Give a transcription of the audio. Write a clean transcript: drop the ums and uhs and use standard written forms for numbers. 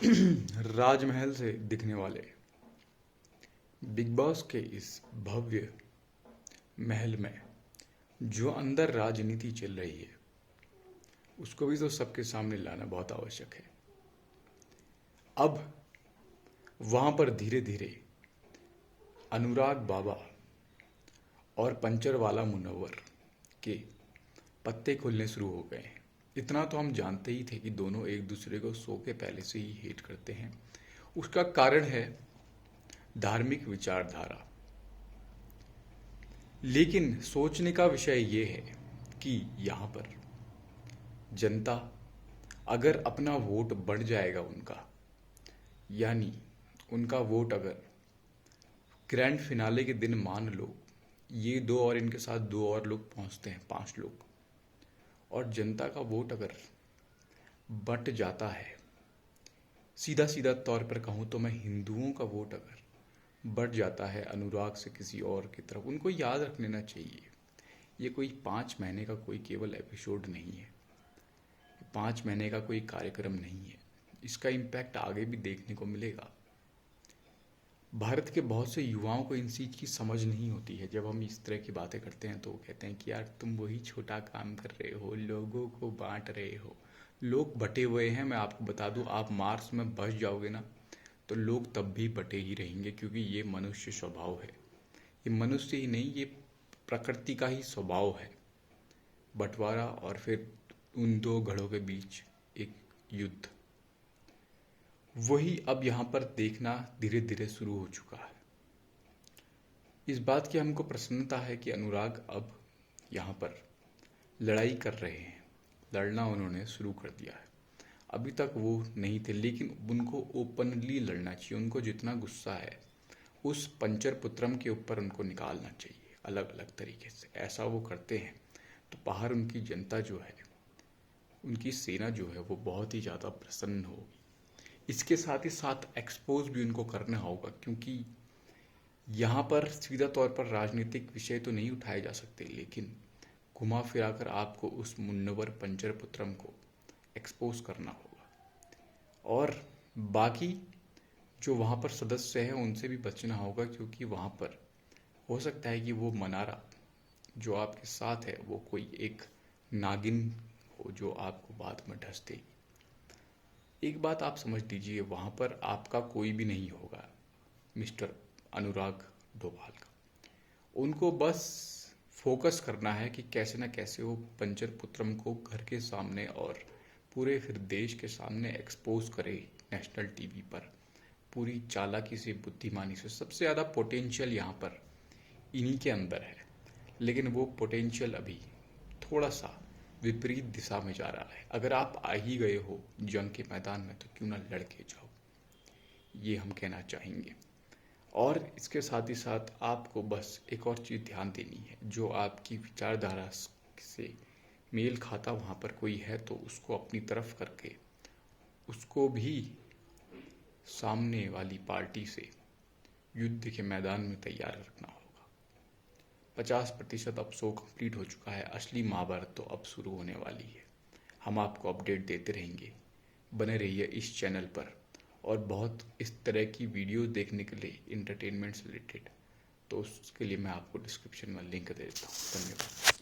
राजमहल से दिखने वाले बिग बॉस के इस भव्य महल में जो अंदर राजनीति चल रही है उसको भी तो सबके सामने लाना बहुत आवश्यक है। अब वहां पर धीरे धीरे अनुराग बाबा और पंचर वाला मुनव्वर के पत्ते खुलने शुरू हो गए हैं। इतना तो हम जानते ही थे कि दोनों एक दूसरे को शो के पहले से ही हेट करते हैं। उसका कारण है धार्मिक विचारधारा। लेकिन सोचने का विषय ये है कि यहाँ पर जनता अगर अपना वोट बढ़ जाएगा उनका, यानी उनका वोट अगर ग्रैंड फिनाले के दिन मान लो ये दो और इनके साथ दो और लोग पहुंचते हैं, 5 लोग, और जनता का वोट अगर बट जाता है, सीधा सीधा तौर पर कहूँ तो मैं हिंदुओं का वोट अगर बढ़ जाता है अनुराग से किसी और की तरफ, उनको याद रख लेना चाहिए ये कोई 5 महीने का कोई केवल एपिसोड नहीं है, 5 महीने का कोई कार्यक्रम नहीं है। इसका इम्पैक्ट आगे भी देखने को मिलेगा। भारत के बहुत से युवाओं को इन चीज़ की समझ नहीं होती है। जब हम इस तरह की बातें करते हैं तो वो कहते हैं कि यार तुम वही छोटा काम कर रहे हो, लोगों को बांट रहे हो। लोग बटे हुए हैं। मैं आपको बता दूं, आप मार्स में बस जाओगे ना तो लोग तब भी बटे ही रहेंगे, क्योंकि ये मनुष्य स्वभाव है। ये मनुष्य ही नहीं, ये प्रकृति का ही स्वभाव है, बंटवारा और फिर उन दो घड़ों के बीच एक युद्ध। वही अब यहाँ पर देखना धीरे धीरे शुरू हो चुका है। इस बात की हमको प्रसन्नता है कि अनुराग अब यहाँ पर लड़ाई कर रहे हैं, लड़ना उन्होंने शुरू कर दिया है। अभी तक वो नहीं थे, लेकिन उनको ओपनली लड़ना चाहिए। उनको जितना गुस्सा है उस पंचर पुत्रम के ऊपर उनको निकालना चाहिए अलग अलग तरीके से। ऐसा वो करते हैं तो बाहर उनकी जनता जो है, उनकी सेना जो है, वो बहुत ही ज़्यादा प्रसन्न होगी। इसके साथ ही साथ एक्सपोज भी उनको करना होगा, क्योंकि यहाँ पर सीधा तौर पर राजनीतिक विषय तो नहीं उठाए जा सकते, लेकिन घुमा फिरा कर आपको उस मुन्नवर पंचर पुत्रम को एक्सपोज करना होगा। और बाकी जो वहाँ पर सदस्य हैं उनसे भी बचना होगा, क्योंकि वहाँ पर हो सकता है कि वो मनारा जो आपके साथ है वो कोई एक नागिन हो जो आपको बाद में ढस देगी। एक बात आप समझ लीजिए, वहाँ पर आपका कोई भी नहीं होगा मिस्टर अनुराग डोभाल का। उनको बस फोकस करना है कि कैसे ना कैसे वो पंचर पुत्रम को घर के सामने और पूरे फिर देश के सामने एक्सपोज करे नेशनल टीवी पर, पूरी चालाकी से, बुद्धिमानी से। सबसे ज़्यादा पोटेंशियल यहाँ पर इन्हीं के अंदर है, लेकिन वो पोटेंशियल अभी थोड़ा सा विपरीत दिशा में जा रहा है। अगर आप आ ही गए हो जंग के मैदान में तो क्यों ना लड़के जाओ, ये हम कहना चाहेंगे। और इसके साथ ही साथ आपको बस एक और चीज़ ध्यान देनी है, जो आपकी विचारधारा से मेल खाता वहाँ पर कोई है तो उसको अपनी तरफ करके उसको भी सामने वाली पार्टी से युद्ध के मैदान में तैयार रखना होगा। 50% अब शो कंप्लीट हो चुका है, असली महाभारत तो अब शुरू होने वाली है। हम आपको अपडेट देते रहेंगे, बने रहिए इस चैनल पर। और बहुत इस तरह की वीडियो देखने के लिए इंटरटेनमेंट से रिलेटेड, तो उसके लिए मैं आपको डिस्क्रिप्शन में लिंक दे देता हूँ। धन्यवाद।